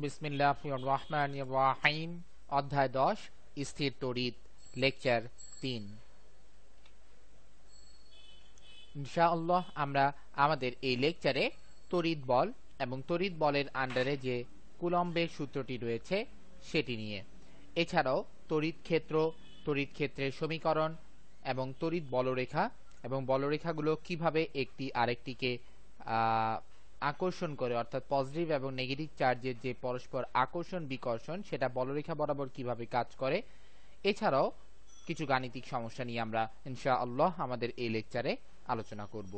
বিসমিল্লাহির রহমানির রহিম। অধ্যায় 10 স্থির তড়িৎ, লেকচার 3। ইনশাআল্লাহ আমরা আমাদের এই লেকচারে তড়িৎ বল এবং তড়িৎ বলের আন্ডারে যে কুলম্বের সূত্রটি রয়েছে সেটি নিয়ে, এছাড়াও তড়িৎ ক্ষেত্র, তড়িৎ ক্ষেত্রের সমীকরণ এবং তড়িৎ বলরেখা এবং বলরেখাগুলো কিভাবে একটি আরেকটিকে আকর্ষণ করে, অর্থাৎ পজিটিভ এবং নেগেটিভ চার্জের যে পরস্পর আকর্ষণ বিকর্ষণ সেটা বলরেখা বরাবর কিভাবে কাজ করে, এছাড়াও কিছু গাণিতিক সমস্যা নিয়ে আমরা ইনশাআল্লাহ আমাদের এই লেকচারে আলোচনা করব।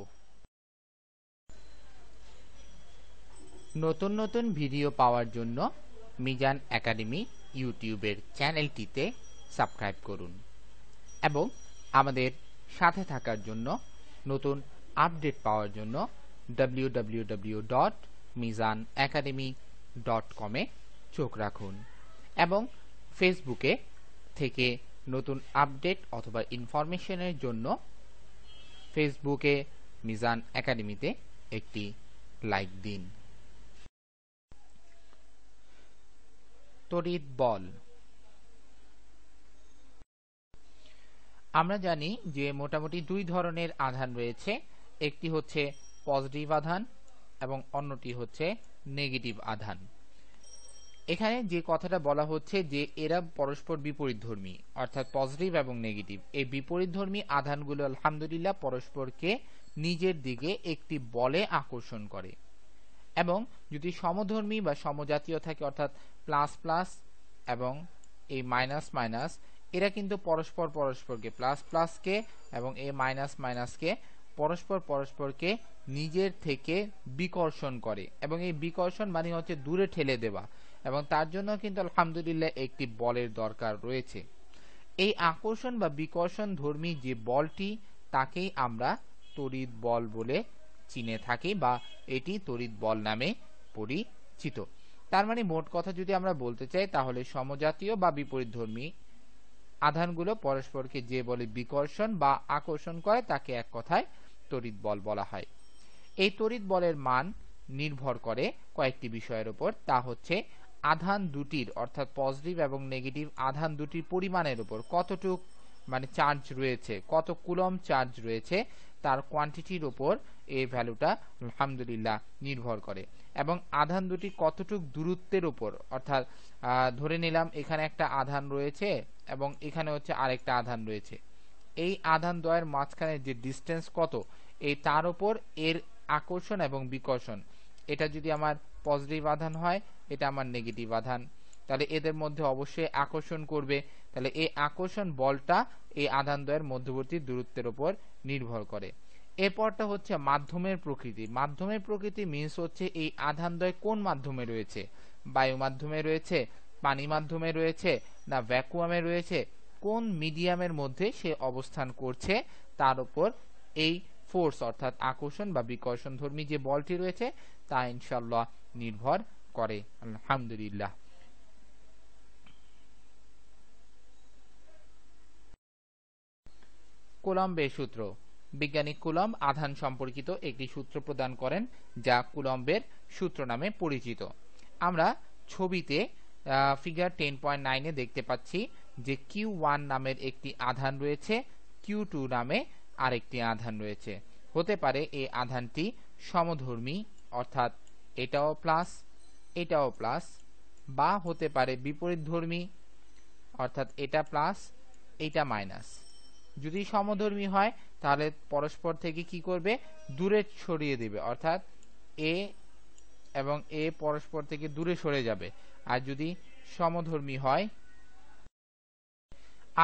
নতুন নতুন ভিডিও পাওয়ার জন্য মিজান একাডেমি ইউটিউবের চ্যানেলটিতে সাবস্ক্রাইব করুন এবং আমাদের সাথে থাকার জন্য, নতুন আপডেট পাওয়ার জন্য www.mizanacademy.com এ চোখ রাখুন এবং ফেসবুকে থেকে নতুন আপডেট অথবা ইনফরমেশনের জন্য ফেসবুকে মিজান একাডেমিতে একটি লাইক দিন। তড়িৎ বল। আমরা জানি যে মোটামুটি দুই ধরনের আধান রয়েছে, একটি হচ্ছে পজিটিভ আধান এবং অন্যটি হচ্ছে নেগেটিভ আধান। এখানে যে কথাটা বলা হচ্ছে যে এরা পরস্পর বিপরীতধর্মী, অর্থাৎ পজিটিভ এবং নেগেটিভ, এই বিপরীতধর্মী আধানগুলো আলহামদুলিল্লাহ পরস্পরকে নিজের দিকে একটি বলে আকর্ষণ করে, এবং যদি সমধর্মী বা সমজাতীয় থাকে অর্থাৎ প্লাস প্লাস এবং এই মাইনাস মাইনাস, এরা কিন্তু পরস্পরকে প্লাস প্লাসকে এবং এই মাইনাস মাইনাসকে পরস্পরকে নিজের থেকে বিকর্ষণ করে, এবং এই বিকর্ষণ মানে হচ্ছে দূরে ঠেলে দেওয়া, এবং তার জন্য কিন্তু আলহামদুলিল্লাহ একটি বলের দরকার রয়েছে। এই আকর্ষণ বা বিকর্ষণ ধর্মী যে বলটি তাকেই আমরা তড়িৎ বল বলে চিনে থাকি, বা এটি তড়িৎ বল নামে পরিচিত। তার মানে মোট কথা যদি আমরা বলতে চাই তাহলে সমজাতীয় বা বিপরীতধর্মী আধানগুলো পরস্পরকে যে বলে বিকর্ষণ বা আকর্ষণ করে তাকে এক কথায় তড়িৎ বল বলা হয়। এই তড়িৎ বলের মান নির্ভর করে কয়েকটি বিষয়ের উপর, তা হচ্ছে আধান দুটির অর্থাৎ পজিটিভ এবং নেগেটিভ আধান দুটির পরিমাণের উপর, কতটুক মানে চার্জ রয়েছে, কত কুলম চার্জ রয়েছে তার কোয়ান্টিটির উপর এই ভ্যালুটা আলহামদুলিল্লাহ নির্ভর করে, এবং আধান দুটি কতটুক দূরত্বের উপর, অর্থাৎ ধরে নিলাম এখানে একটা আধান রয়েছে এবং এখানে হচ্ছে আরেকটা আধান রয়েছে, এই আধান দ্বয়ের মাঝখানে যে ডিস্টেন্স কত, এই তার উপর এর আকর্ষণ এবং বিকর্ষণ। এটা যদি আমার পজিটিভ আধান হয়, এটা আমার নেগেটিভ আধান, তাহলে এদের মধ্যে অবশ্যই আকর্ষণ করবে, তাহলে এই আকর্ষণ বলটা এই আধান দ্বয়ের মধ্যবর্তী দূরত্বের উপর নির্ভর করে। এরপরটা হচ্ছে মাধ্যমের প্রকৃতি। মাধ্যমের প্রকৃতি মিন্স হচ্ছে এই আধান দ্বয় কোন মাধ্যমে রয়েছে, বায়ু মাধ্যমে রয়েছে, পানি মাধ্যমে রয়েছে, না ভ্যাকুয়ামে রয়েছে, কোন মিডিয়ামের মধ্যে সে অবস্থান করছে তার উপর এই ফোর্স অর্থাৎ আকর্ষণ বা বিকর্ষণ ধর্মী যে বলটি রয়েছে তা ইনশাআল্লাহ নির্ভর করে। আলহামদুলিল্লাহ। কুলম্বের সূত্র। বিজ্ঞানী কুলম্ব আধান সম্পর্কিত একটি সূত্র প্রদান করেন যা কুলম্বের সূত্র নামে পরিচিত। আমরা ছবিতে ফিগার 10.9 দেখতে পাচ্ছি যে Q1 নামের একটি আধান রয়েছে, Q2 নামে আরেকটি আধান রয়েছে। হতে পারে এই আধানটি সমধর্মী অর্থাৎ এটাও প্লাস এটাও প্লাস, বা হতে পারে বিপরীতধর্মী অর্থাৎ এটা প্লাস এটা মাইনাস। যদি সমধর্মী হয় তাহলে পরস্পর থেকে কি করবে, দূরে সরিয়ে দিবে, অর্থাৎ এ এবং এ পরস্পর থেকে দূরে সরে যাবে। আর যদি সমধর্মী হয়,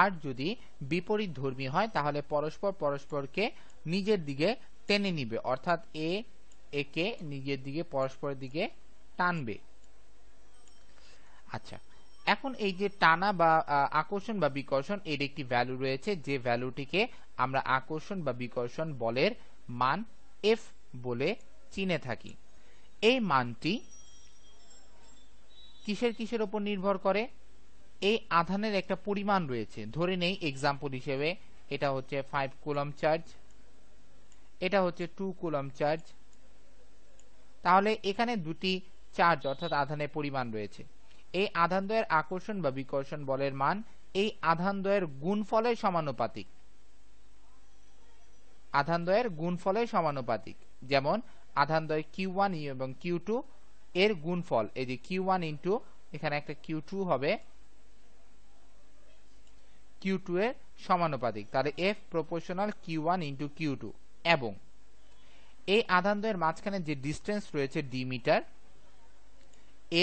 আর যদি বিপরীতধর্মী হয় তাহলে পরস্পরকে নিজের দিকে টেনে নিবে, অর্থাৎ এ একে নিজের দিকে পরস্পরের দিকে টানবে। আচ্ছা, এখন এই যে টানা বা আকর্ষণ বা বিকর্ষণ এর একটি ভ্যালু রয়েছে, যে ভ্যালুটিকে আমরা আকর্ষণ বা বিকর্ষণ বলের মান F বলে চিনে থাকি। এই মানটি কিসের উপর নির্ভর করে, এই আধানের একটা পরিমাণ রয়েছে। ধরে নেই এক্সাম্পল হিসেবে এটা হচ্ছে 5 কুলম চার্জ, এটা হচ্ছে 2 কুলম চার্জ, তাহলে এখানে দুটি চার্জ অর্থাৎ আধানের পরিমাণ রয়েছে। এই আধানদ্বয়ের আকর্ষণ বা বিকর্ষণ বলের মান এই আধানদ্বয়ের গুণফলের সমানুপাতিক। আধানদ্বয়ের গুণফলের সমানুপাতিক, যেমন আধানদ্বয় Q1 এবং Q2 এর গুণফল, এই যে Q1 ইনটু এখানে একটা Q2 হবে Q2 এর সমানুপাতিক, তাহলে F proportional Q1 into Q2, এবং এই আধানদ্বয়ের মাঝখানে যে ডিসটেন্স রয়েছে d মিটার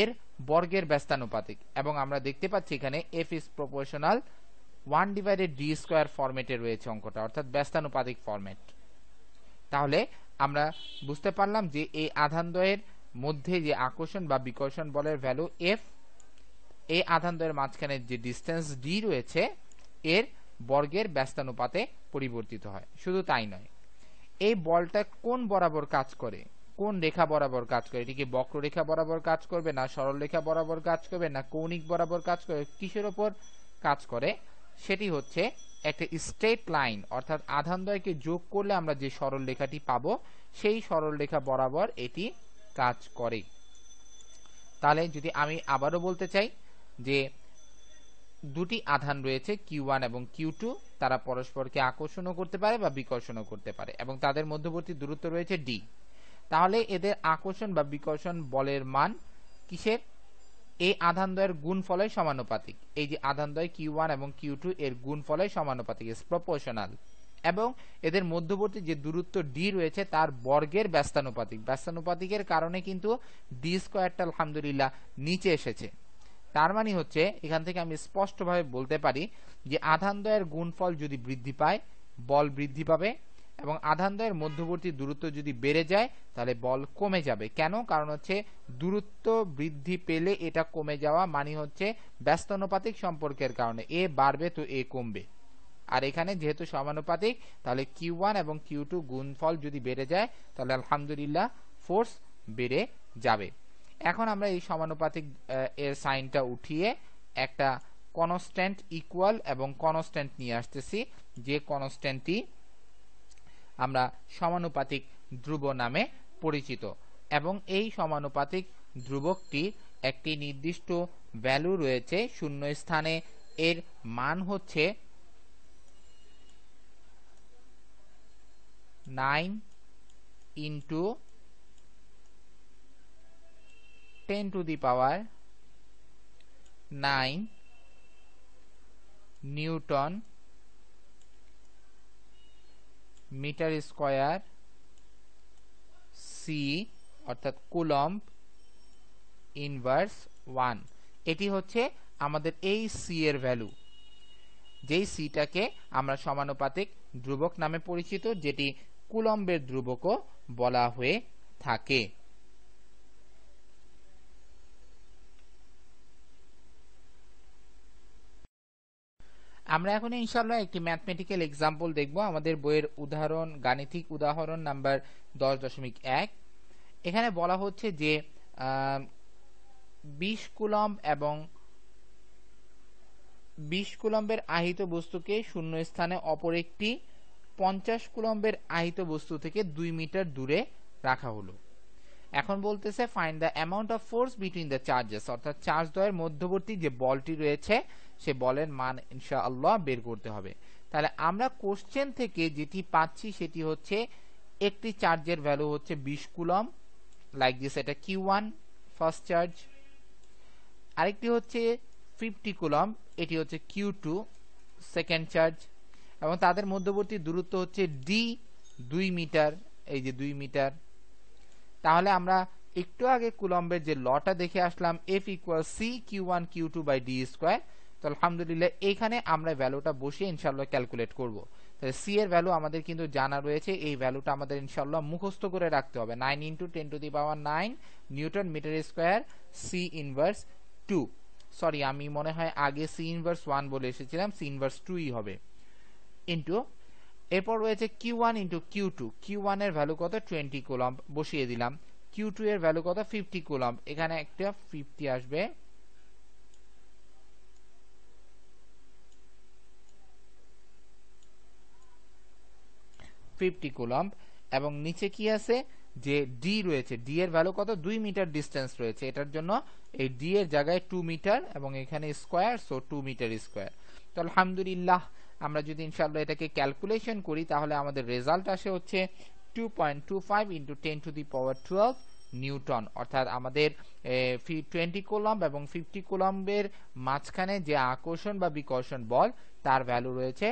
এর বর্গের ব্যস্তানুপাতিক, এবং আমরা দেখতে পাচ্ছি এখানে F ইজ প্রপোর্শনাল 1/d² ফরম্যাটে রয়েছে অঙ্কটা, অর্থাৎ ব্যস্তানুপাতিক ফরম্যাট। তাহলে আমরা বুঝতে পারলাম যে এই আধানদ্বয়ের মধ্যে যে আকর্ষণ বা বিকর্ষণ বলের ভ্যালু F, এই আধানদ্বয়ের মাঝখানে যে ডিসটেন্স d রয়েছে এর বর্গের ব্যস্তানুপাতে পরিবর্তিত হয়। শুধু তাই নয়, এই বলটা কোন বরাবর কাজ করে, কোন রেখা বরাবর কাজ করে, এটি কি বক্ররেখা বরাবর কাজ করবে, না সরলরেখা বরাবর কাজ করবে, না কৌণিক বরাবর কাজ করবে, কিসের উপর কাজ করে, সেটি হচ্ছে একটা স্ট্রেট লাইন, অর্থাৎ আধানদ্বয়কে যোগ করলে আমরা যে সরল রেখাটি পাবো সেই সরল রেখা বরাবর এটি কাজ করে। তাহলে যদি আমি আবারও বলতে চাই যে দুটি আধান রয়েছে Q1 এবং Q2, তারা পরস্পরকে আকর্ষণও করতে পারে বা বিকর্ষণও করতে পারে, এবং তাদের মধ্যবর্তী দূরত্ব রয়েছে d। তাহলে এদের আকর্ষণ বা বিকর্ষণ বলের মান কিসের, এই আধানদ্বয়ের গুণফলের সমানুপাতিক। এই যে আধানদ্বয় Q1 এবং Q2 এর গুণফলের সমানুপাতিক, ইজ প্রপোর্শনাল, এবং এদের মধ্যবর্তী যে দূরত্ব d রয়েছে তার বর্গের ব্যস্তানুপাতিক। ব্যস্তানুপাতিকের কারণে কিন্তু d²টা আলহামদুলিল্লাহ নিচে এসেছে। তার মানে হচ্ছে এখান থেকে আমি স্পষ্টভাবে বলতে পারি যে আধানদ্বয়ের গুণফল যদি বৃদ্ধি পায় বল বৃদ্ধি পাবে, এবং আধানদ্বয়ের মধ্যবর্তী দূরত্ব যদি বেড়ে যায় তাহলে বল কমে যাবে। কেন? কারণ হচ্ছে দূরত্ব বৃদ্ধি পেলে এটা কমে যাওয়া মানে হচ্ছে ব্যস্তানুপাতিক সম্পর্কের কারণে, এ বাড়বে তো এ কমবে, আর এখানে যেহেতু সমানুপাতিক তাহলে Q1 এবং Q2 গুণফল যদি বেড়ে যায় তাহলে আলহামদুলিল্লাহ ফোর্স বেড়ে যাবে। এখন আমরা এই সমানুপাতিক এর সাইনটা উঠিয়ে একটা কনস্ট্যান্ট ইকুয়াল এবং কনস্ট্যান্ট নিয়ে আসতেছি, যে কনস্ট্যান্টটি আমরা সমানুপাতিক ধ্রুব নামে পরিচিত, এবং এই সমানুপাতিক ধ্রুবকটি একটি নির্দিষ্ট ভ্যালু রয়েছে শূন্য স্থানে, এর মান হচ্ছে 9 into 10⁹ newton metre square C, অর্থাৎ কুলম্ব ইনভার্স 1। এটি হচ্ছে আমাদের এই সি এর ভ্যালু, যেই সিটাকে আমরা সমানুপাতিক ধ্রুবক নামে পরিচিত, যেটি কুলম্বের ধ্রুবকও বলা হয়ে থাকে। আমরা এখন ইনশাআল্লাহ একটি ম্যাথমেটিক্যাল এক্সাম্পল দেখব, আমাদের বইয়ের উদাহরণ, গাণিতিক উদাহরণ নাম্বার 10.1। এখানে বলা হচ্ছে যে 20 কুলম্ব এবং 20 কুলম্বের আহিত বস্তুকে শূন্য স্থানে অপর একটি 50 কুলম্বের আহিত বস্তু থেকে 2 মিটার দূরে রাখা হলো। এখন বলতেছে find the amount of force between the charges, অর্থাৎ চার্জ দ্বয়ের মধ্যবর্তী যে বলটি রয়েছে সে বলের মান ইনশাআল্লাহ বের করতে হবে। তাহলে আমরা কোশ্চেন থেকে যেটি পাচ্ছি সেটি হচ্ছে একটি চার্জের ভ্যালু হচ্ছে 20 কুলম্ব, লাইক দিস, এটা Q1 ফার্স্ট চার্জ, আরেকটি হচ্ছে 50 কুলম্ব, এটি হচ্ছে Q2 সেকেন্ড চার্জ, এবং তাদের মধ্যবর্তী দূরত্ব হচ্ছে d 2 মিটার, এই যে 2 মিটার। তাহলে আমরা একটু আগে কুলম্বের যে লটা দেখে আসলাম F equal C Q1 Q2 by d², তো আলহামদুলিল্লাহ এইখানে আমরা ভ্যালুটা বসিয়ে ইনশাআল্লাহ ক্যালকুলেট করব। তাহলে C এর ভ্যালু আমাদের কিন্তু জানা রয়েছে, এই ভ্যালুটা আমাদের ইনশাআল্লাহ মুখস্থ করে রাখতে হবে, 9 into 10⁹ newton metre square C inverse 2। Sorry, আমি মনে হয় আগে C ইনভার্স 1 বলে এসেছিলাম, C ইনভার্স 2ই হবে, ইন্টু এরপর রয়েছে Q1 ইন্টু Q2। Q1 এর ভ্যালু কত? 20 কুলম্ব, বসিয়ে দিলাম। Q2 এর ভ্যালু কত? 50 কুলম্ব, এখানে একটা 50 আসবে, কুলম্ব, এবং নিচে কি আছে? যে ডি রয়েছে, ডি এর ভ্যালু কত, 2 মিটার ডিস্টেন্স রয়েছে, এটার জন্য এই ডি এর জায়গায় 2 মিটার এবং এখানে স্কয়ার, সো 2 মিটার স্কয়ার। তো আলহামদুলিল্লাহ আমরা যদি ইনশাআল্লাহ এটাকে ক্যালকুলেশন করি তাহলে আমাদের রেজাল্ট আসে হচ্ছে 2.25 into 10 to the power 12 Newton, অর্থাৎ আমাদের 20 কুলম্ব এবং 50 কুলম্বের মাঝখানে যে আকর্ষণ বা বিকর্ষণ বল তার ভ্যালু রয়েছে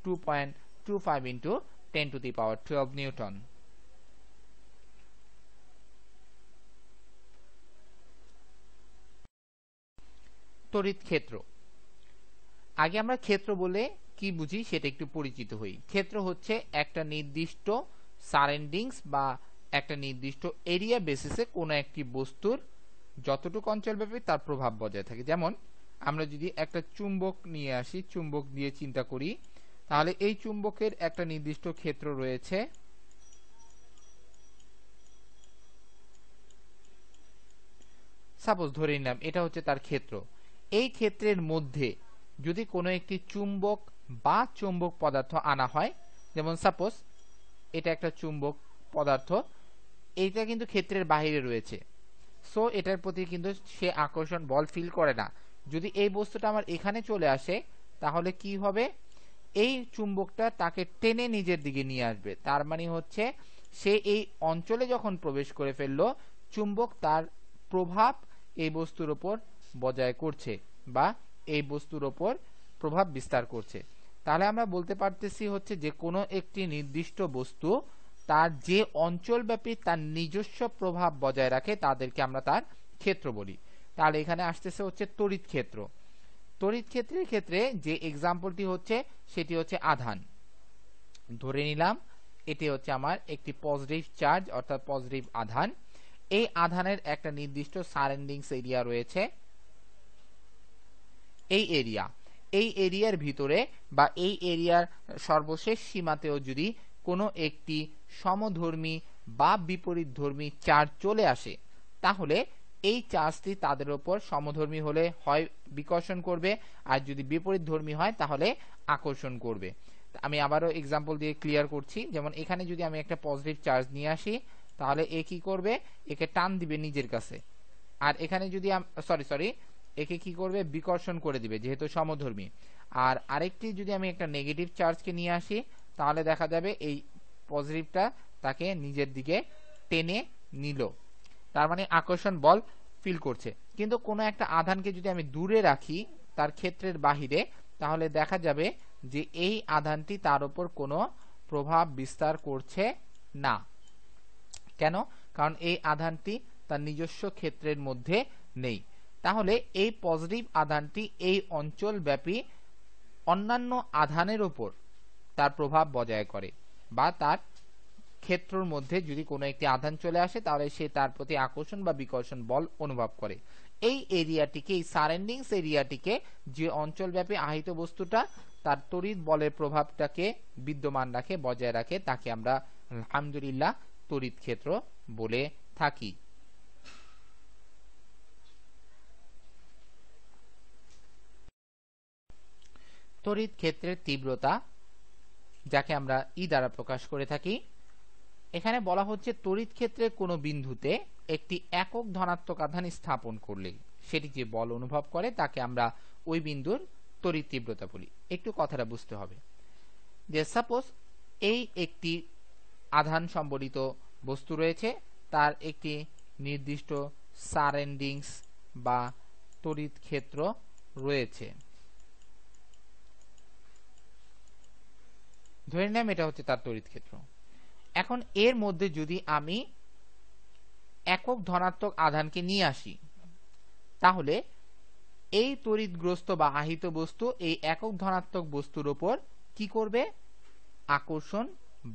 2.25 into 10 to the power 12 Newton. তড়িৎ ক্ষেত্র। আগে আমরা ক্ষেত্র বলে কি বুঝি সেটা একটু পরিচিত হই। ক্ষেত্র হচ্ছে একটা নির্দিষ্ট সারাউন্ডিংস বা একটা নির্দিষ্ট এরিয়া বেসিসে কোনো একটি বস্তুর যতটুকু অঞ্চলব্যাপী তার প্রভাব বজায় থাকে। যেমন আমরা যদি একটা চুম্বক নিয়ে আসি, চুম্বক দিয়ে চিন্তা করি, তাহলে এই চুম্বকের একটা নির্দিষ্ট ক্ষেত্র রয়েছে, সাপোজ ধরে নিলাম এটা হচ্ছে তার ক্ষেত্র। এই ক্ষেত্রের মধ্যে যদি কোনো একটি চুম্বক বা চৌম্বক পদার্থ আনা হয়, যেমন সাপোজ এটা একটা চুম্বক পদার্থ, এইটা কিন্তু ক্ষেত্রের বাইরে রয়েছে, সো এটার প্রতি কিন্তু সে আকর্ষণ বল ফিল করে না। যদি এই বস্তুটা আমার এখানে চলে আসে তাহলে কি হবে, এই চুম্বকটা তাকে টেনে নিজের দিকে নিয়ে আসবে। তার মানে হচ্ছে সে এই অঞ্চলে যখন প্রবেশ করে ফেললো, চুম্বক তার প্রভাব এই বস্তুর উপর বজায় করছে বা এই বস্তুর উপর প্রভাব বিস্তার করছে। তাহলে আমরা বলতে পারতেছি হচ্ছে যে কোনো একটি নির্দিষ্ট বস্তু তার যে অঞ্চলব্যাপী তার নিজস্ব প্রভাব বজায় রাখে তাদেরকে আমরা তার ক্ষেত্র বলি। তাহলে এখানে আসতেছে হচ্ছে তড়িৎ ক্ষেত্র। তড়িৎ ক্ষেত্রের ক্ষেত্রে যে এক্সাম্পলটি হচ্ছে সেটি হচ্ছে আধান। ধরে নিলাম এটি হচ্ছে আমার একটি পজিটিভ চার্জ অর্থাৎ পজিটিভ আধান। এই আধানের একটা নির্দিষ্ট সারাউন্ডিংস এরিয়া রয়েছে, এই এরিয়ার ভিতরে বা এই এরিয়ার সর্বশেষ সীমাতেও যদি কোনো একটি সমধর্মী বা বিপরীতধর্মী চার্জ চলে আসে, তাহলে এই চার্জটি তাদের উপর সমধর্মী হলে হয় বিকর্ষণ করবে, আর যদি বিপরীতধর্মী হয় তাহলে আকর্ষণ করবে। আমি আবারও এক্সাম্পল দিয়ে ক্লিয়ার করছি। যেমন এখানে যদি আমি একটা পজিটিভ চার্জ নিয়ে আসি তাহলে এ কি করবে, একে টান দিবে নিজের কাছে, আর এখানে যদি একে কি করবে, বিকর্ষণ করে দিবে যেহেতু সমধর্মী। আর আরেকটি যদি আমি একটা নেগেটিভ চার্জকে নিয়ে আসি তাহলে দেখা যাবে এই পজিটিভটা তাকে নিজের দিকে টেনে নিল, তার মানে আকর্ষণ বল ফিল করছে। কিন্তু কোনো একটা আধানকে যদি আমি দূরে রাখি তার ক্ষেত্রের বাহিরে, তাহলে দেখা যাবে যে এই আধানটি তার উপর কোনো প্রভাব বিস্তার করছে না। কেন? কারণ এই আধানটি তার নিজস্ব ক্ষেত্রের মধ্যে নেই। তাহলে এই পজিটিভ আধানটি এই অঞ্চলব্যাপী অন্যান্য আধানের উপর তার প্রভাব বজায় করে, বা তার ক্ষেত্রের মধ্যে যদি কোনো একটি আধান চলে আসে তাহলে সে তার প্রতি আকর্ষণ বা বিকর্ষণ বল অনুভব করে। এই এরিয়াটিকে, এই সারাউন্ডিংস এরিয়াটিকে, যে অঞ্চলব্যাপী আহিত বস্তুটা তার তড়িৎ বলের প্রভাবটাকে বিদ্যমান রাখে, বজায় রাখে, তাকে আমরা আলহামদুলিল্লাহ তড়িৎ ক্ষেত্র বলে থাকি। তড়িৎ ক্ষেত্রের তীব্রতা, যাকে আমরা ই দ্বারা প্রকাশ করে থাকি, এখানে বলা হচ্ছে তড়িৎ ক্ষেত্রে কোনো বিন্দুতে একটি একক ধনাত্মক আধান স্থাপন করলে সেটি যে বল অনুভব করে তাকে আমরা ওই বিন্দুর তড়িৎ তীব্রতা বলি। একটু কথাটা বুঝতে হবে যে সাপোজ এই একটি আধান সম্বলিত বস্তু রয়েছে, তার একটি নির্দিষ্ট সারাউন্ডিংস বা তড়িৎ ক্ষেত্র রয়েছে। ধরে নিলাম এটা হচ্ছে তার তড়িৎ ক্ষেত্র। এখন এর মধ্যে যদি আমি একক ধনাত্মক আধানকে নিয়ে আসি তাহলে এই তড়িৎগ্রস্ত বা আহিত বস্তু এই একক ধনাত্মক বস্তুর উপর কি করবে, আকর্ষণ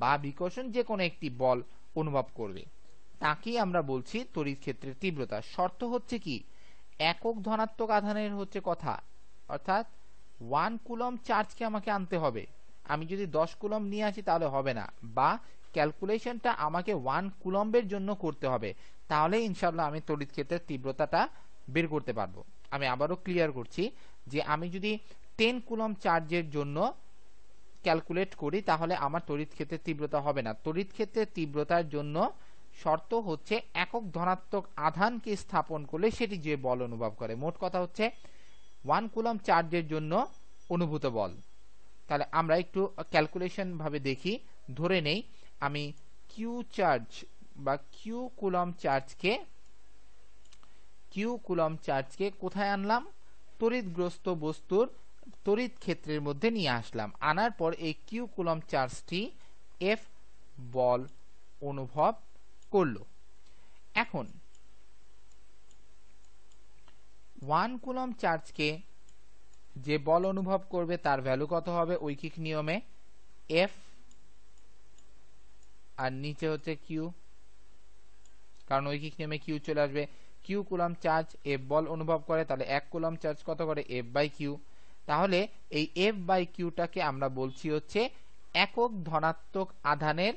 বা বিকর্ষণ যে কোনো একটি বল অনুভব করবে। তাকেই আমরা বলছি তড়িৎ ক্ষেত্রের তীব্রতা। শর্ত হচ্ছে কি, একক ধনাত্মক আধানের হচ্ছে কথা, অর্থাৎ 1 কুলম্ব চার্জকে আমাকে আনতে হবে। আমি যদি 10 কুলম্ব নিয়ে আসি তাহলে হবে না, বা ক্যালকুলেশনটা আমাকে 1 কুলম্বের জন্য করতে হবে, তাহলে ইনশাআল্লাহ আমি তড়িৎ ক্ষেত্রের তীব্রতাটা বের করতে পারবো। আমি আবারও ক্লিয়ার করছি যে আমি যদি 10 কুলম্ব চার্জের জন্য ক্যালকুলেট করি তাহলে আমার তড়িৎ ক্ষেত্রের তীব্রতা হবে না। তড়িৎ ক্ষেত্রের তীব্রতার জন্য শর্ত হচ্ছে একক ধনাত্মক আধানকে স্থাপন করলে সেটি যে বল অনুভব করে। মোট কথা হচ্ছে 1 কুলম্ব চার্জের জন্য অনুভূত বল। তাহলে আমরা একটু ক্যালকুলেশন ভাবে দেখি। ধরে নেই আমি কিউ চার্জ বা কিউ কুলম্ব চার্জকে কোথায় আনলাম? তড়িৎগ্রস্ত বস্তুর তড়িৎ ক্ষেত্রের মধ্যে নিয়ে আসলাম। আনার পর এই কিউ কুলম্ব চার্জটি এফ বল অনুভব করলো। এখন 1 কুলম্ব চার্জকে যে বল অনুভব করবে তার ভ্যালু কত হবে? ঐকিক নিয়মে এফ আর নিচে হচ্ছে কিউ, কারণ ঐকিক নিয়মে কিউ চলে আসবে। কিউ কুলম্ব চার্জ এফ বল অনুভব করে, তাহলে 1 কুলম্ব চার্জ কত করে? F by Q. তাহলে এই এফ বাই কিউটাকে আমরা বলছি হচ্ছে একক ধনাত্মক আধানের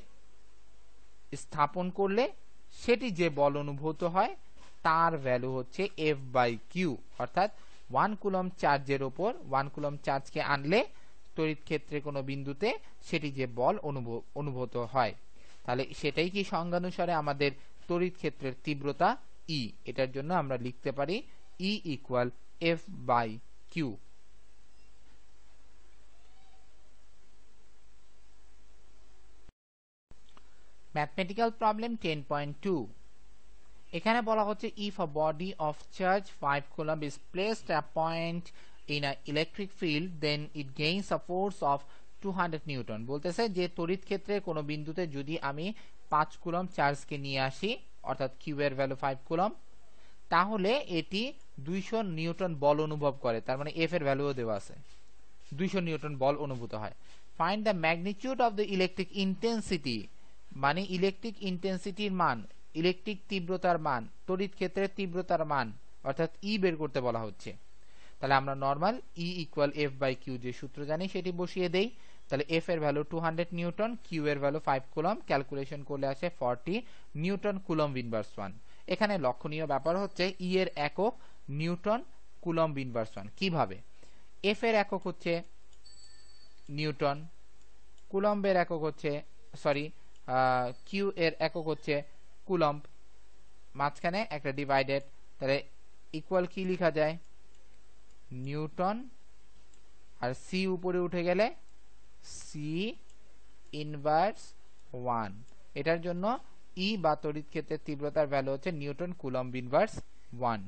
স্থাপন করলে সেটি যে বল অনুভূত হয় তার ভ্যালু হচ্ছে এফ বাই কিউ। অর্থাৎ 1 কুলম্ব চার্জের উপর 1 কুলম্ব চার্জকে আনলে তড়িৎ ক্ষেত্রে কোনো বিন্দুতে সেটি যে বল অনুভূত হয়, তাহলে সেটাই কি সংজ্ঞানুসারে আমাদের তড়িৎ ক্ষেত্রের তীব্রতা ই। এটার জন্য আমরা লিখতে পারি E equal F by Q. Mathematical problem 10.2। এখানে বলা হচ্ছে if a body of charge 5 coulomb is placed at a point in an electric field then it gains a force of 200 Newton. বলতেছে যে তড়িৎ ক্ষেত্রে কোনো বিন্দুতে যদি আমি 5 কুলম্ব চার্জকে নিয়ে আসি, অর্থাৎ কিউ এর ভ্যালু 5 কুলম্ব, তাহলে এটি 200 নিউটন বল অনুভব করে। তার মানে এফ এর ভ্যালুও দেওয়া আছে, 200 নিউটন বল অনুভূত হয়। Find the magnitude of the electric intensity, মানে ইলেকট্রিক ইন্টেন্সিটির মান, ইলেকট্রিক তীব্রতার মান, তড়িৎ ক্ষেত্রের তীব্রতার মান অর্থাৎ ই বের করতে বলা হচ্ছে। তাহলে আমরা normal E equal F by Q যে সূত্র জানি সেটি বসিয়ে দেই। তাহলে এফ এর ভ্যালু 200 নিউটন, কিউ এর ভ্যালু 5 কুলম্ব, ক্যালকুলেশন করলে আসে 40 নিউটন কুলম্ব ইনভার্স 1। এখানে লক্ষণীয় ব্যাপার হচ্ছে ই এর একক নিউটন, কুলম্ব ইনভার্স 1। কিভাবে? এফ এর একক হচ্ছে নিউটন, কুলম্বের একক হচ্ছে কিউ এর একক হচ্ছে কুলম্ব, মাঝখানে একটা ডিভাইডেড, তাহলে ইকুয়াল কি লেখা যায়? নিউটন আর সি উপরে উঠে গেলে সি ইনভার্স 1। এটার জন্য ই বা তড়িৎ ক্ষেত্রের তীব্রতার ভ্যালু হচ্ছে নিউটন কুলম্ব ইনভার্স 1।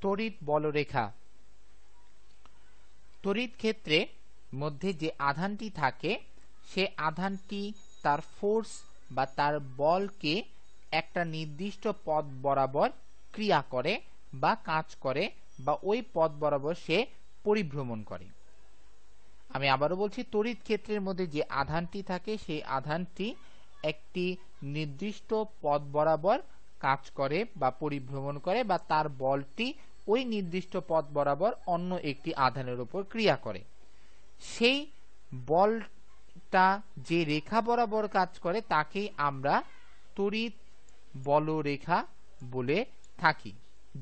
তড়িৎ বলরেখা। তড়িৎ ক্ষেত্রে মধ্যে যে আধানটি থাকে সে আধানটি তার ফোর্স বা তার বলকে একটা নির্দিষ্ট পথ বরাবর ক্রিয়া করে বা কাজ করে বা ওই পথ বরাবর সে পরিভ্রমণ করে। আমি আবারও বলছি, তড়িৎ ক্ষেত্রের মধ্যে যে আধানটি থাকে সেই আধানটি একটি নির্দিষ্ট পথ বরাবর কাজ করে বা পরিভ্রমণ করে বা তার বলটি ওই নির্দিষ্ট পথ বরাবর অন্য একটি আধানের উপর ক্রিয়া করে। সেই বলটা যে রেখা বরাবর কাজ করে তাকেই আমরা তড়িৎ বলরেখা বলে থাকি।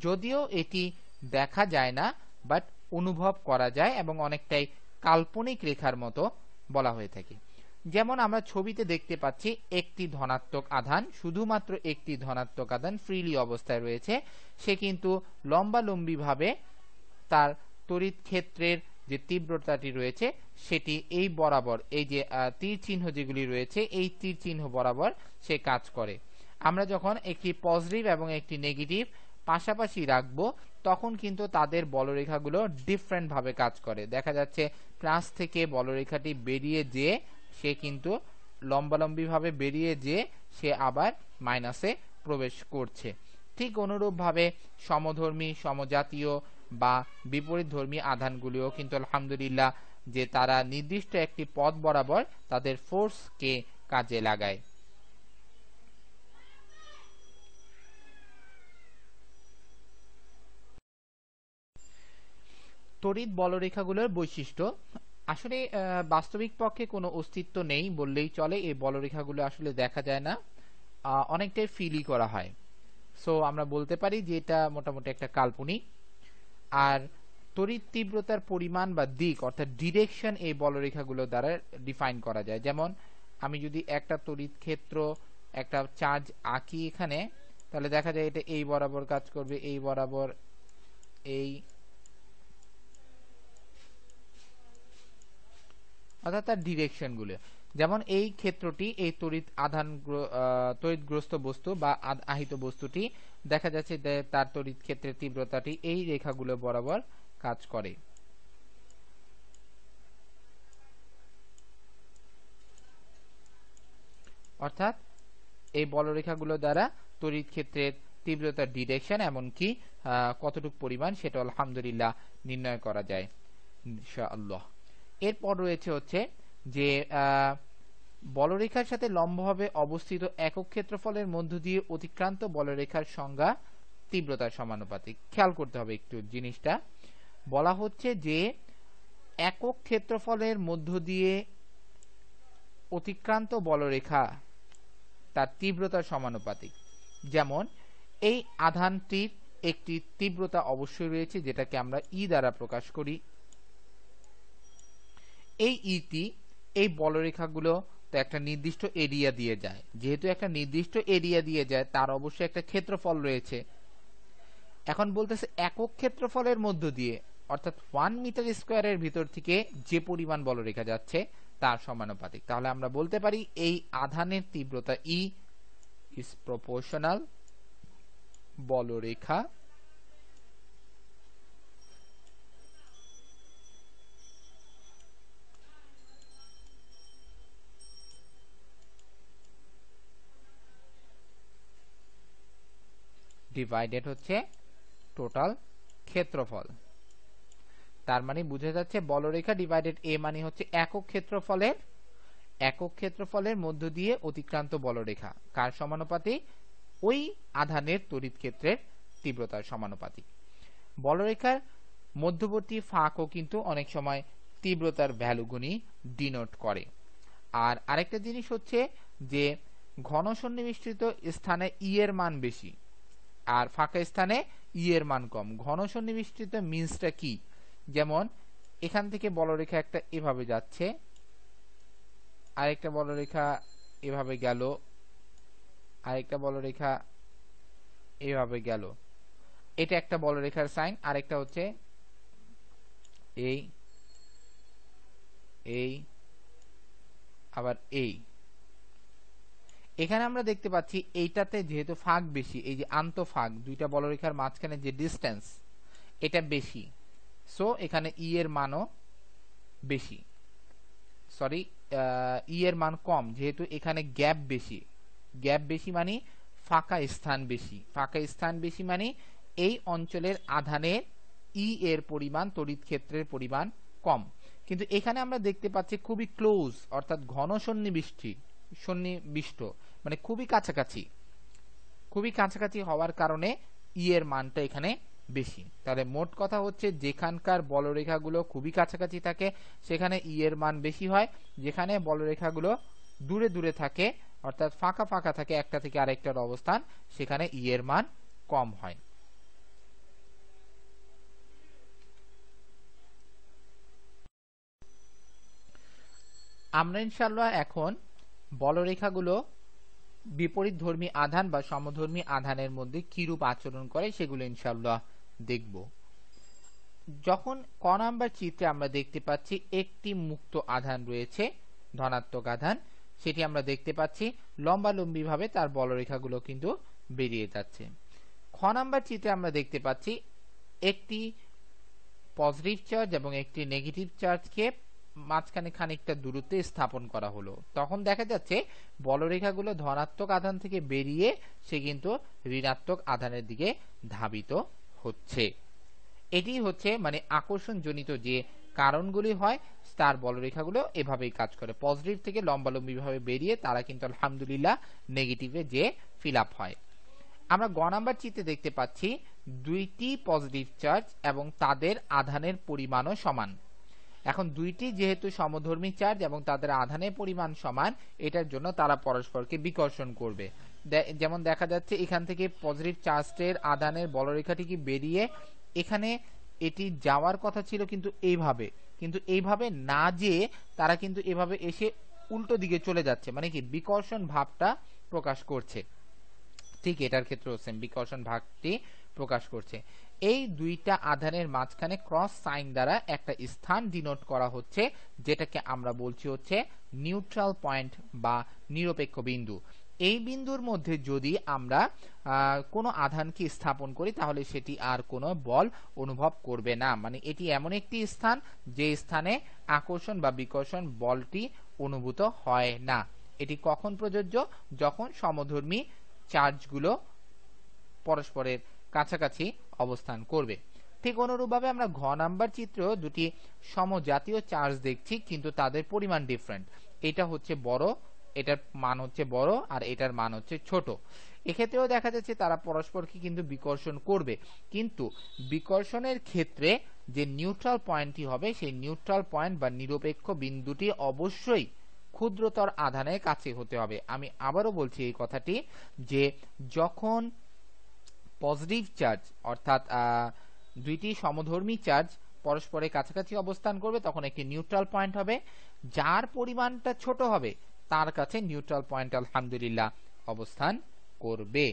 যদিও এটি দেখা যায় না, বাট অনুভব করা যায় এবং অনেকটাই কাল্পনিক রেখার মতো বলা হয়ে থাকে। যেমন আমরা ছবিতে দেখতে পাচ্ছি একটি ধনাত্মক আধান, শুধুমাত্র একটি ধনাত্মক আধান ফ্রিলি অবস্থায় রয়েছে, সে কিন্তু লম্বালম্বি ভাবে তার তড়িৎ ক্ষেত্রের যে তীব্রতাটি রয়েছে সেটি এই বরাবর, এই যে তীর চিহ্ন যেগুলি রয়েছে এই তীর চিহ্ন বরাবর সে কাজ করে। আমরা যখন একটি পজিটিভ এবং একটি নেগেটিভ পাশাপাশি রাখবো তখন কিন্তু তাদের বলরেখাগুলো ডিফারেন্ট ভাবে কাজ করে। দেখা যাচ্ছে প্লাস থেকে বলরেখাটি বেরিয়ে যেয়ে সে কিন্তু লম্বালম্বি ভাবে বেরিয়ে যেয়ে সে আবার মাইনাসে প্রবেশ করছে। ঠিক অনুরূপ ভাবে সমধর্মী, সমজাতীয় বা বিপরীতধর্মী আধানগুলিও কিন্তু আলহামদুলিল্লাহ যে তারা নির্দিষ্ট একটি পথ বরাবর তাদের ফোর্সকে কাজে লাগায়। তড়িৎ বলরেখাগুলোর বৈশিষ্ট্য। আসলে বাস্তবিক পক্ষে কোনো অস্তিত্ব নেই বললেই চলে। এই বলরেখাগুলো আসলে দেখা যায় না, অনেকটাই ফিলই করা হয়। সো আমরা বলতে পারি যে এটা মোটামুটি একটা কাল্পনিক। আর তড়িৎ তীব্রতার পরিমাণ বা দিক অর্থাৎ ডিরেকশন এই বলরেখাগুলো দ্বারা ডিফাইন করা যায়। যেমন আমি যদি একটা তড়িৎ ক্ষেত্র একটা চার্জ আঁকি এখানে, তাহলে দেখা যায় এটা এই বরাবর কাজ করবে, এই বরাবর, এই, অর্থাৎ তার ডিরেকশন গুলো। যেমন এই ক্ষেত্রটি এই তড়িৎগ্রস্ত বস্তু বা আহিত বস্তুটি দেখা যাচ্ছে তার তড়িৎ ক্ষেত্রের তীব্রতাটি এই রেখাগুলো বরাবর কাজ করে। অর্থাৎ এই বলরেখাগুলো দ্বারা তড়িৎ ক্ষেত্রের তীব্রতার ডিরেকশন এমনকি কতটুকু পরিমাণ সেটা আলহামদুলিল্লাহ নির্ণয় করা যায় ইনশাআল্লাহ। এরপর রয়েছে হচ্ছে যে বলরেখার সাথে লম্বভাবে অবস্থিত একক ক্ষেত্রফলের মধ্য দিয়ে অতিক্রান্ত বলরেখার সংজ্ঞা তীব্রতার সমানুপাতিক। খেয়াল করতে হবে একটু জিনিসটা, বলা হচ্ছে যে একক ক্ষেত্রফলের মধ্য দিয়ে অতিক্রান্ত বলরেখা তার তীব্রতার সমানুপাতিক। যেমন এই আধানটির একটি তীব্রতা অবশ্যই রয়েছে যেটাকে আমরা ই দ্বারা প্রকাশ করি। এই ইটি এই বলরেখাগুলো তো একটা নির্দিষ্ট এরিয়া দিয়ে যায়, যেহেতু একটা নির্দিষ্ট এরিয়া দিয়ে যায় তার অবশ্যই একটা ক্ষেত্রফল রয়েছে। এখন বলতেছে একক ক্ষেত্রফলের মধ্য দিয়ে, অর্থাৎ 1 মিটার স্কয়ারের ভিতর থেকে যে পরিমাণ বলরেখা যাচ্ছে তার সমানুপাতিক। তাহলে আমরা বলতে পারি এই আধানের তীব্রতা ই ইজ প্রপোর্শনাল বলরেখা ডিভাইডেড হচ্ছে টোটাল ক্ষেত্রফল। তার মানে বোঝা যাচ্ছে বলরেখা ডিভাইডেড এ মানে হচ্ছে একক ক্ষেত্রফলের মধ্য দিয়ে অতিক্রান্ত বলরেখা কার সমানুপাতিক? ওই আধানের তড়িৎ ক্ষেত্রের তীব্রতার সমানুপাতিক। বলরেখার মধ্যবর্তী ফাঁকও কিন্তু অনেক সময় তীব্রতার ভ্যালুগুনি ডিনোট করে। আর আরেকটা জিনিস হচ্ছে যে ঘন সন্নিবিষ্ট স্থানে ই এর মান বেশি আর ফাঁকা স্থানে ই এর মান কম। ঘন সন্নিবিষ্ট মিন্সটা কি? যেমন এখান থেকে বলরেখা একটা এভাবে যাচ্ছে, আরেকটা বলরেখা এভাবে গেল, আরেকটা বলরেখা এভাবে গেল, এটা একটা বলরেখার সাইন। আরেকটা হচ্ছে এই এই আবার এই। এখানে আমরা দেখতে পাচ্ছি এইটাতে যেহেতু ফাঁক বেশি, এই যে আন্তঃফাক দুইটা বলরেখার মাঝখানে যে ডিস্টেন্স এটা বেশি, সো এখানে ই এর মানও বেশি, সরি ই এর মান কম, যেহেতু এখানে গ্যাপ বেশি মানে ফাঁকা স্থান বেশি মানে এই অঞ্চলের আধানের ই এর পরিমাণ তড়িৎ ক্ষেত্রের পরিমাণ কম। কিন্তু এখানে আমরা দেখতে পাচ্ছি খুবই ক্লোজ, অর্থাৎ ঘন সন্নিবিষ্ট মানে খুবই কাছাকাছি হওয়ার কারণে ই এর মানটা এখানে বেশি। তাহলে মোট কথা হচ্ছে যেখানকার বলরেখাগুলো খুবই কাছাকাছি থাকে সেখানে ই এর মান বেশি হয়, যেখানে বলরেখাগুলো দূরে দূরে থাকে অর্থাৎ ফাঁকা থাকে একটা থেকে আরেকটার অবস্থান, সেখানে ই এর মান কম হয়। আমরা ইনশাআল্লাহ এখন বলরেখাগুলো বিপরীতধর্মী আধান বা সমধর্মী আধানের মধ্যে কিরূপ আচরণ করে সেগুলো ইনশাআল্লাহ দেখব। যখন ক নাম্বার চিত্রে আমরা দেখতে পাচ্ছি একটি মুক্ত আধান রয়েছে, ধনাত্মক আধান, সেটি আমরা দেখতে পাচ্ছি লম্বালম্বি ভাবে তার বলরেখাগুলো কিন্তু বেরিয়ে যাচ্ছে। খ নাম্বার চিত্রে আমরা দেখতে পাচ্ছি একটি পজিটিভ চার্জ এবং একটি নেগেটিভ চার্জকে মাঝখানে খানিকটা দূরত্বে স্থাপন করা হলো। তখন দেখা যাচ্ছে বলরেখাগুলো ধনাত্মক আধান থেকে বেরিয়ে সে কিন্তু ঋণাত্মক আধানের দিকে ধাবিত হচ্ছে। এটি হচ্ছে মানে আকর্ষণ জনিত যে কারণগুলি হয় তার বলরেখাগুলো এভাবেই কাজ করে, পজিটিভ থেকে লম্বালম্বি ভাবে বেরিয়ে তারা কিন্তু আলহামদুলিল্লাহ নেগেটিভে যে ফিল আপ হয়। আমরা গ নাম্বার চিত্রে দেখতে পাচ্ছি দুইটি পজিটিভ চার্জ এবং তাদের আধানের পরিমাণও সমান। এখন দুইটি যেহেতু সমধর্মী চার্জ এবং তাদের আধানের পরিমাণ সমান, এটার জন্য তারা পরস্পরকে বিকর্ষণ করবে। যেমন দেখা যাচ্ছে এখান থেকে পজিটিভ চার্জের আধানের বলরেখাটি কি বেরিয়ে এখানে এটি যাওয়ার কথা ছিল কিন্তু এইভাবে, কিন্তু এইভাবে না যেয়ে তারা কিন্তু এভাবে এসে উল্টো দিকে চলে যাচ্ছে, মানে কি বিকর্ষণ ভাবটা প্রকাশ করছে। ঠিক এটার ক্ষেত্রেও সেম বিকর্ষণ ভাগটি প্রকাশ করছে। এই দুইটা আধানের মাঝখানে ক্রস সাইন দ্বারা একটা স্থান ডিনোট করা হচ্ছে, যেটাকে আমরা বলছি হচ্ছে নিউট্রাল পয়েন্ট বা নিরপেক্ষ বিন্দু। এই বিন্দুর মধ্যে যদি আমরা কোনো আধানকে স্থাপন করি তাহলে সেটি আর কোনো বল অনুভব করবে না, মানে এটি এমন একটি স্থান যে স্থানে আকর্ষণ বা বিকর্ষণ বলটি অনুভূত হয় না। এটি কখন প্রযোজ্য? যখন সমধর্মী চার্জগুলো পরস্পরের কাছাকাছি অবস্থান করবে। ঠিক অনুরূপভাবে আমরা ঘ নাম্বার চিত্র দুটি সমজাতীয় চার্জ দেখছি, কিন্তু তাদের পরিমাণ ডিফারেন্ট। এটা হচ্ছে বড়, এটার মান হচ্ছে বড়, আর এটার মান হচ্ছে ছোট। এক্ষেত্রেও দেখা যাচ্ছে তারা পরস্পরকে কিন্তু বিকর্ষণ করবে, কিন্তু বিকর্ষণের ক্ষেত্রে যে নিউট্রাল পয়েন্টটি হবে সেই নিউট্রাল পয়েন্ট বা নিরপেক্ষ বিন্দুটি অবশ্যই ক্ষুদ্রতর আধানের কাছে হতে হবে। আমি আবারও বলছি এই কথাটি, যে যখন পজিটিভ চার্জ অর্থাৎ দুইটি সমধর্মী চার্জ পরস্পরের কাছাকাছি অবস্থান করবে তখন একটি নিউট্রাল পয়েন্ট হবে, যার পরিমাণটা ছোট হবে তার কাছে নিউট্রাল পয়েন্ট আলহামদুলিল্লাহ অবস্থান করবে।